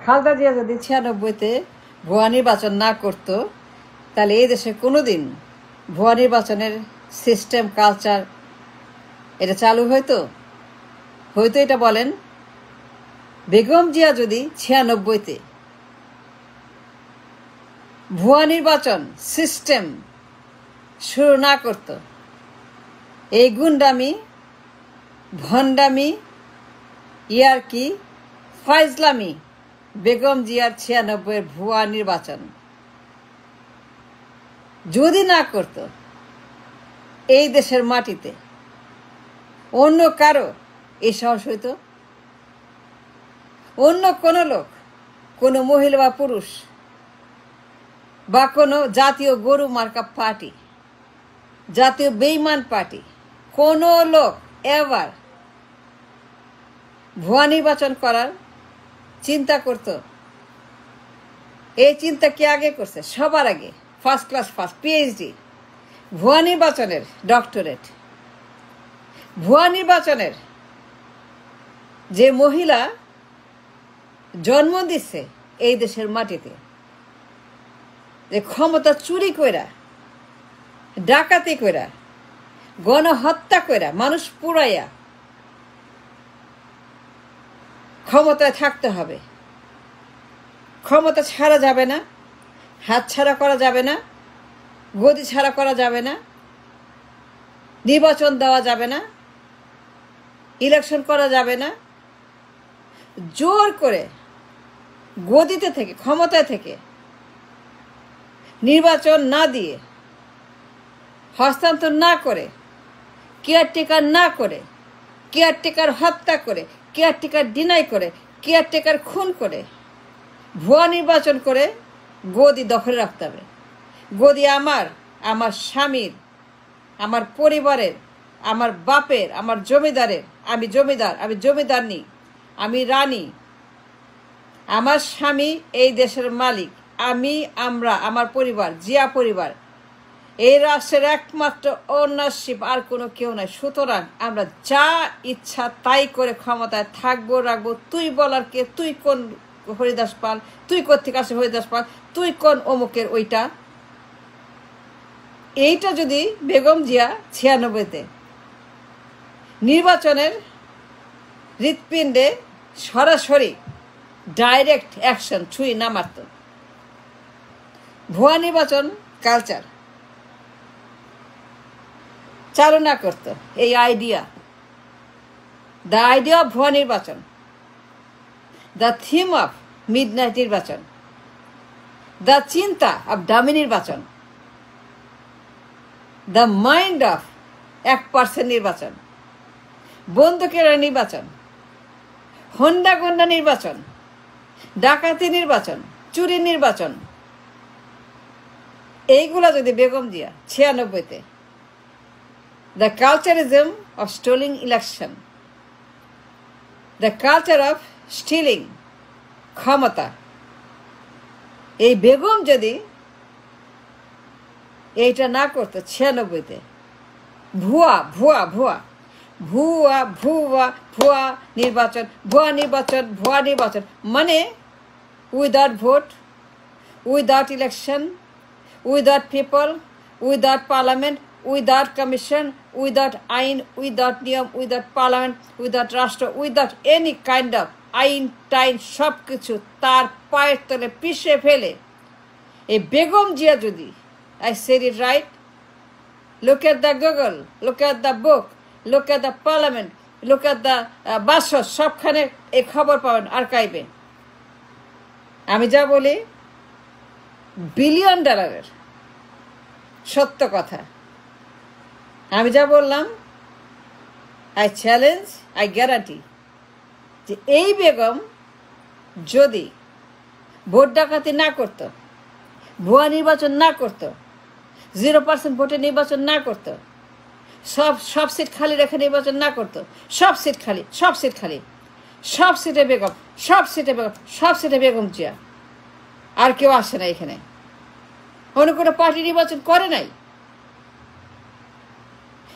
খালেদা জিয়া যদি 96-তে ভুয়া নির্বাচন না করত তাহলে এই দেশে কোনোদিন ভুয়া নির্বাচনের সিস্টেম কালচার এটা চালু হইতো এটা বলেন। বেগম জিয়া যদি 96-তে ভুয়া নির্বাচন সিস্টেম শুরু না করত, এই গুন্ডামি ভণ্ডামি ইয়ারকি ফাইজলামি বেগম জিয়ার 96-এর ভুয়া নির্বাচন যদি না করত, এই দেশের মাটিতে অন্য কারো এই সাহস হইত? অন্য কোনো লোক, কোনো মহিলা বা পুরুষ বা কোনো জাতীয় গরু মার্কা পার্টি, জাতীয় বেইমান পার্টি, কোনো লোক এবার ভুয়া নির্বাচন করার চিন্তা করত? এই চিন্তা কে আগে করছে? সবার আগে ফার্স্ট ক্লাস ফার্স্ট পিএইচডি ভুয়া নির্বাচনের ডক্টরেট, ভুয়া নির্বাচনের যে মহিলা জন্ম দিচ্ছে এই দেশের মাটিতে, যে ক্ষমতা চুরি কইরা, ডাকাতি কইরা, গণহত্যা কইরা, মানুষ পুড়াইয়া ক্ষমতায় থাকতে হবে, ক্ষমতা ছাড়া যাবে না, হাত ছাড়া করা যাবে না, গদি ছাড়া করা যাবে না, নির্বাচন দেওয়া যাবে না, ইলেকশন করা যাবে না, জোর করে গদিতে থেকে, ক্ষমতায় থেকে নির্বাচন না দিয়ে, হস্তান্তর না করে, কেয়ারটেকার না করে, কেয়ারটেকার হত্যা করে, কেয়ারটেকার ডিনাই করে, কেয়ারটেকার খুন করে, ভুয়া নির্বাচন করে গদি দখলে রাখতে হবে। গদি আমার, আমার স্বামীর, আমার পরিবারের, আমার বাপের, আমার জমিদারের। আমি জমিদার, আমি জমিদারনি, আমি রানী, আমার স্বামী এই দেশের মালিক, আমি, আমরা, আমার পরিবার, জিয়া পরিবার এই রাষ্ট্রের একমাত্র ওনারশিপ, আর কোনো কেউ নাই। সুতরাং আমরা যা ইচ্ছা তাই করে ক্ষমতায় থাকবো, রাখবো। তুই বলার কে? তুই কোন হরিদাস পাল? তুই কোত্থেকে আসে হরিদাস পাল? তুই কোন অমুকের ওইটা? এইটা যদি বেগম জিয়া 96-তে নির্বাচনের হৃৎপিণ্ডে সরাসরি ডাইরেক্ট অ্যাকশন ছুঁই না মারত, ভুয়া নির্বাচন কালচার চালু না করত, এই আইডিয়া, দ্য আইডিয়া অফ ভুয়া নির্বাচন, দ্য থিম অফ মিডনাইট নির্বাচন, দ্য চিন্তা অফ ডামি নির্বাচন, দ্য মাইন্ড অফ 1% নির্বাচন, বন্দুকের নির্বাচন, হন্ডা গন্ডা নির্বাচন, ডাকাতি নির্বাচন, চুরি নির্বাচন, এইগুলা যদি Begum Zia 96-তে the culturism of stealing election, the culture of stealing ক্ষমতা, এই বেগম যদি এইটা না করতো 96-তে, ভুয়া ভুয়া ভুয়া ভুয়া ভুয়া ভুয়া নির্বাচন, ভুয়া নির্বাচন, ভুয়া নির্বাচন মানে without vote, without election, without people, without parliament, without commission, without আইন, উইদাউট নিয়ম, উইদাউট পার্লামেন্ট, উইদাউট রাষ্ট্র, উইদাউট এনি কাইন্ড অফ আইন টাইন, সব কিছু তার পায়ের তলে পিষে ফেলে এই বেগম জিয়া যদি, I said it right, look at the Google, look at the book, look at the parliament, look at the BSS, সবখানে এই খবর পাবেন আর্কাইভে। আমি যা বলি $1 বিলিয়ন সত্য কথা। আমি যা বললাম আই চ্যালেঞ্জ, আই গ্যারান্টি যে এই বেগম যদি ভোট ডাকাতি না করত, ভুয়া নির্বাচন না করত, 0% ভোটে নির্বাচন না করত, সব সিট খালি রেখে নির্বাচন না করত, সব সিট খালি, সব সিট খালি, সব সিটে বেগম, সব সিটে বেগম, সব সিটে বেগম জিয়া, আর কেউ আসে না এখানে। অন্য কোনো পার্টি নির্বাচন করে নাই,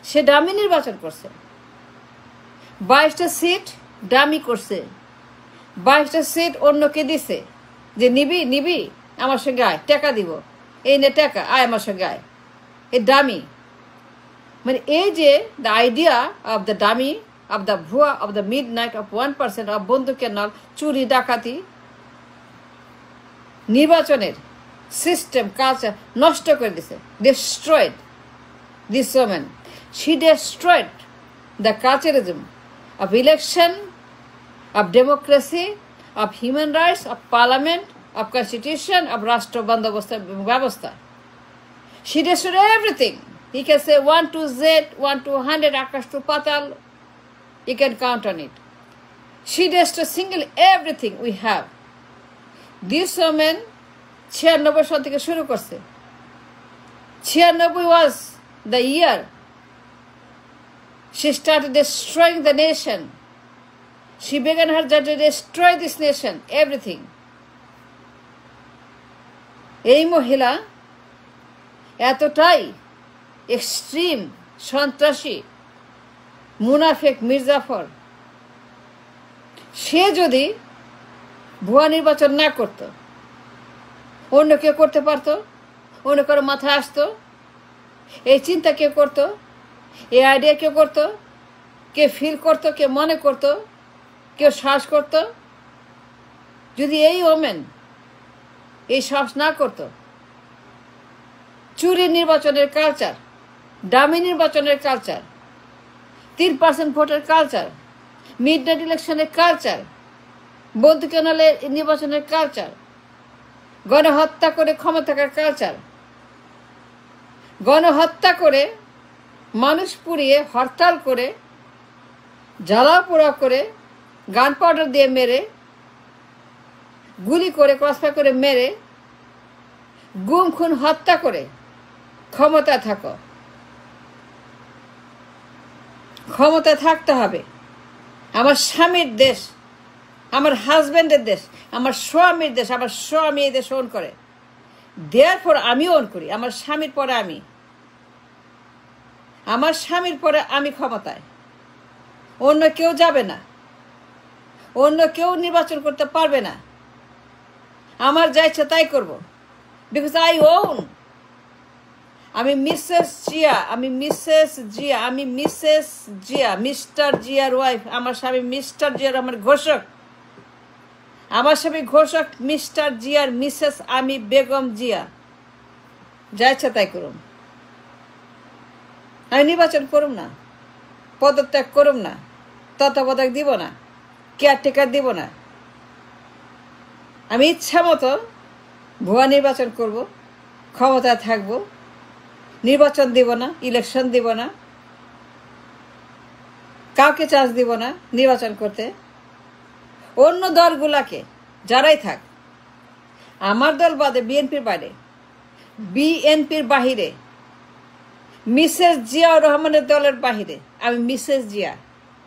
সে ডামি নির্বাচন করছে, 22টা সিট ডামি করছে, 22টা সিট অন্যকে দিছে যে নিবি আমার সঙ্গে আয়, টাকা দিব, এই নে টাকা, আয় আমার সঙ্গে আয়। এ ডামি, মানে এই যে the idea of the dummy, of the ভুয়া, of the midnight, of 1%, of বন্দুকের নল, চুরি ডাকাতি, নির্বাচনের সিস্টেম কালচার নষ্ট করে দিছে। Destroyed this woman, she destroyed the culturism of election, of democracy, of human rights, of parliament, of constitution, of রাষ্ট্র বন্দোবস্ত ব্যবস্থা। She destroyed everything. You can say 1 to Z, 1 to 100, Akash to পাতাল, you can count on it. She destroyed single everything we have. This woman 96 সাল থেকে শুরু করছে। 96 was the year she started destroying the nation. She began her journey to destroy this nation, everything. এই মহিলা এতটাই extreme সন্ত্রাসী, মুনাফেক মির্জাফর, সে যদি ভুয়া নির্বাচন না করত, অন্য কেউ করতে পারত? অন্য কারো মাথায় আসতো? এই চিন্তা কেউ করত? এই আইডিয়া কেউ করত? কে ফিল করত? কে মনে করত? কেউ শ্বাস করত? যদি এই ওমেন এই শ্বাস না করত, চুরি নির্বাচনের কালচার, ডামি নির্বাচনের কালচার, 3% ভোটের কালচার, মিড নাইট ইলেকশনের কালচার, বন্দুকেনালে নির্বাচনের কালচার, গণহত্যা করে ক্ষমতার কালচার, গণহত্যা করে মানুষ পুড়িয়ে হরতাল করে জ্বালা পোড়া করে গান পাউডার দিয়ে মেরে, গুলি করে ক্রসফায়ার করে মেরে, গুম খুন হত্যা করে ক্ষমতা থাকো। ক্ষমতা থাকতে হবে। আমার স্বামীর দেশ, আমার হাজব্যান্ডের দেশ, আমার স্বামীর দেশ, আমার স্বামী এই দেশ ওন করে, দেয়ারফর আমিও ওন করি। আমার স্বামীর পরে আমি, আমার স্বামীর পরে আমি ক্ষমতায়, অন্য কেউ যাবে না, অন্য কেউ নির্বাচন করতে পারবে না। আমার যা ইচ্ছা তাই করব, বিকজ আই ওন। আমি মিসেস জিয়া, আমি মিসেস জিয়া, আমি মিসেস জিয়া, মিস্টার জিয়ার ওয়াইফ। আমার স্বামী মিস্টার জিয়ার আমার ঘোষক, আমার স্বামী ঘোষক মিস্টার জিয়ার মিসেস, আমি বেগম জিয়া। যা ইচ্ছা তাই করুন। আমি নির্বাচন করুম না, পদত্যাগ করুম না, তত্ত্বাবধায়ক দিব না, কেয়ারটেকার দিব না। আমি ইচ্ছা মতো ভুয়া নির্বাচন করব, ক্ষমতায় থাকব, নির্বাচন দিব না, ইলেকশন দিব না, কাউকে চান্স দিব না নির্বাচন করতে। অন্য দলগুলাকে যারাই থাক, আমার দল বাদে, বিএনপির বাইরে, বিএনপির বাহিরে, মিসেস জিয়াউর রহমানের দলের বাহিরে, আমি Mrs Zia.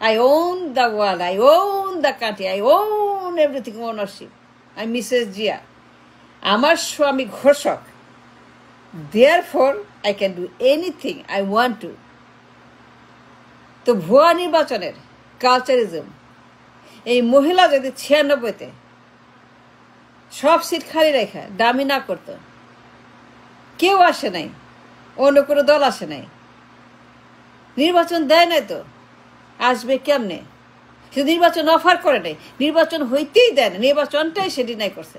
I own the world, I own the country, I own everything, ownership. I'm Mrs. Jia. আমার স্বামী ঘোষক, therefore I can do anything I want to. তো ভুয়া নির্বাচনের কালচারিজম, এই মহিলা যদি 96-তে সব সিট খালি রেখে দামি না করতো, কেউ আসে নাই, অন্য কোনো দল আসে নাই, নির্বাচন দেয় নাই, তো আসবে কেমনে? সে নির্বাচন অফার করে নাই, নির্বাচন হইতেই দেয় না, নির্বাচনটাই সে ডিনাই করছে।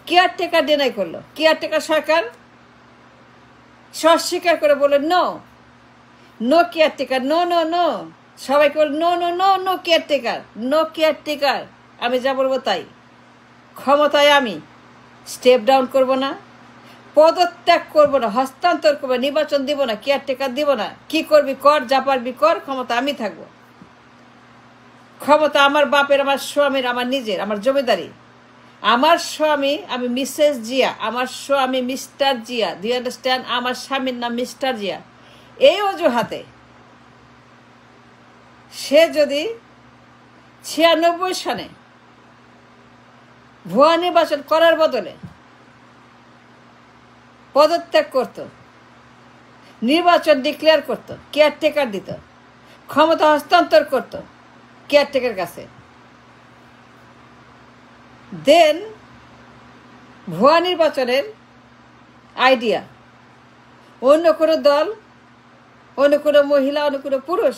কেয়ারটেকার ডিনাই করলো, কেয়ারটেকার সরকার স্বীকার করে বলে no, no caretaker, no no no, সবাইকে বলে no no no, no caretaker, no caretaker. আমি যা বলবো তাই, ক্ষমতায় আমি স্টেপ ডাউন করব না, পদত্যাগ করবো না, হস্তান্তর করবো, নির্বাচন দিব না, কেয়ারটেকার দিব না। কি করবি কর, যা পারবি কর, ক্ষমতা আমি থাকবো। ক্ষমতা আমার বাপের, আমার স্বামীর, আমার নিজের, আমার জমিদারি। আমার স্বামী, আমি মিসেস জিয়া, আমার স্বামী Mr Zia. Do you understand? আমার স্বামীর নাম মিস্টার জিয়া। এই অজুহাতে সে যদি 96 সনে ভুয়া নির্বাচন করার বদলে পদত্যাগ করত, নির্বাচন ডিক্লেয়ার করত, কেয়ারটেকার দিত, ক্ষমতা হস্তান্তর করত কেয়ারটেকার কাছে, দেন ভুয়া নির্বাচনের আইডিয়া, অন্য কোনো দল, অন্য কোনো মহিলা, অন্য কোনো পুরুষ,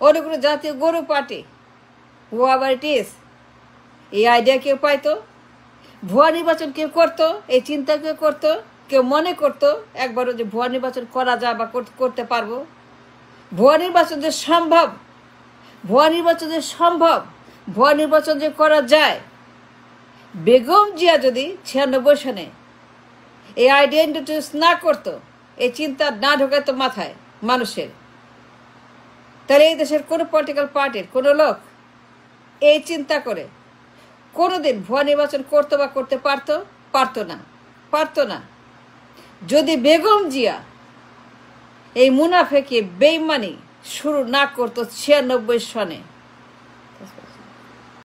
অন্য কোনো জাতীয় গরু পার্টি, হোয়াভার ইট ইজ, এই আইডিয়া কেউ পাইতো? ভুয়া নির্বাচন কেউ করতো? এই চিন্তা কেউ করতো? কেউ মনে করতো একবারও যে ভুয়া নির্বাচন করা যায় বা করতে পারবো? ভুয়া নির্বাচন যে সম্ভব, ভুয়া নির্বাচন যে সম্ভব, ভুয়া নির্বাচন যে করা যায়, বেগম জিয়া যদি 96 সনে এই আইডিয়া ইন্ট্রোডিউস না করতো, এই চিন্তা না ঢোকাতো মাথায় মানুষের, তাহলে এই দেশের কোনো পলিটিক্যাল পার্টির কোনো লোক এই চিন্তা করে কোনোদিন ভুয়া নির্বাচন করতো বা করতে পারতো? পারতো না। যদি বেগম জিয়া এই মুনাফেকি বেইমানি শুরু না করতো 96 সনে,